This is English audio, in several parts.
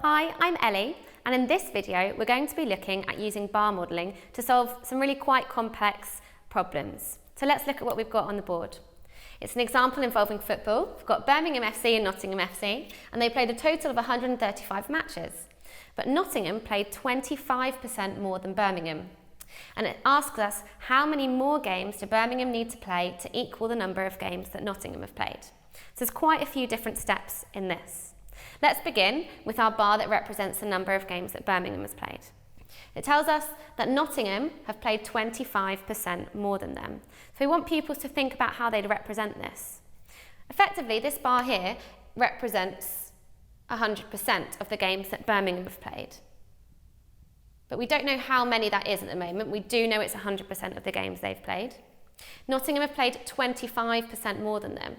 Hi, I'm Ellie, and in this video we're going to be looking at using bar modelling to solve some really quite complex problems. So let's look at what we've got on the board. It's an example involving football. We've got Birmingham FC and Nottingham FC, and they played a total of 135 matches. But Nottingham played 25% more than Birmingham. And it asks us how many more games do Birmingham need to play to equal the number of games that Nottingham have played. So there's quite a few different steps in this. Let's begin with our bar that represents the number of games that Birmingham has played. It tells us that Nottingham have played 25% more than them. So we want pupils to think about how they'd represent this. Effectively, this bar here represents 100% of the games that Birmingham have played. But we don't know how many that is at the moment. We do know it's 100% of the games they've played. Nottingham have played 25% more than them.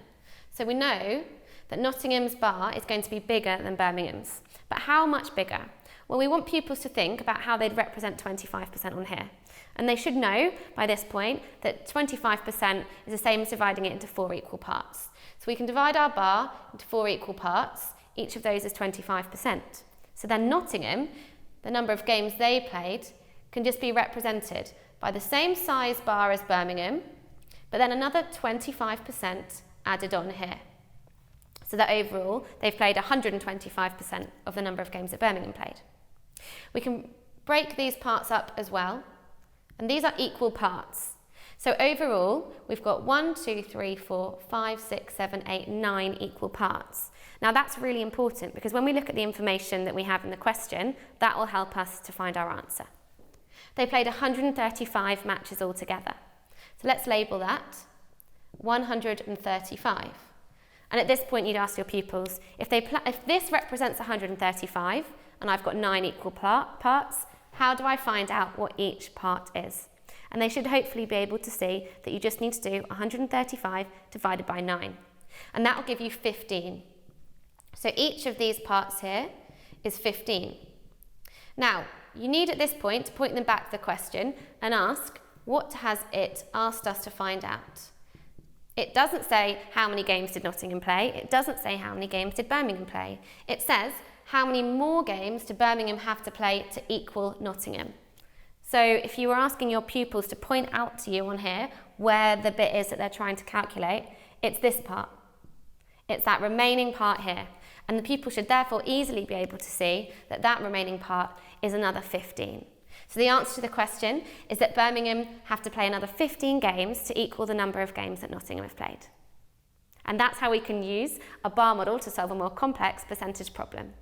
So we know that Nottingham's bar is going to be bigger than Birmingham's. But how much bigger? Well, we want pupils to think about how they'd represent 25% on here. And they should know by this point that 25% is the same as dividing it into 4 equal parts. So we can divide our bar into 4 equal parts. Each of those is 25%. So then Nottingham, the number of games they played, can just be represented by the same size bar as Birmingham, but then another 25% added on here. So that overall, they've played 125% of the number of games that Birmingham played. We can break these parts up as well, and these are equal parts. So overall, we've got 1, 2, 3, 4, 5, 6, 7, 8, 9 equal parts. Now that's really important because when we look at the information that we have in the question, that will help us to find our answer. They played 135 matches altogether. So let's label that 135. And at this point, you'd ask your pupils, if this represents 135 and I've got 9 equal parts, how do I find out what each part is? And they should hopefully be able to see that you just need to do 135 divided by 9. And that will give you 15. So each of these parts here is 15. Now, you need at this point to point them back to the question and ask, what has it asked us to find out? It doesn't say how many games did Nottingham play. It doesn't say how many games did Birmingham play. It says how many more games do Birmingham have to play to equal Nottingham. So if you were asking your pupils to point out to you on here where the bit is that they're trying to calculate, it's this part. It's that remaining part here. And the pupil should therefore easily be able to see that that remaining part is another 15. So the answer to the question is that Birmingham have to play another 15 games to equal the number of games that Nottingham have played. And that's how we can use a bar model to solve a more complex percentage problem.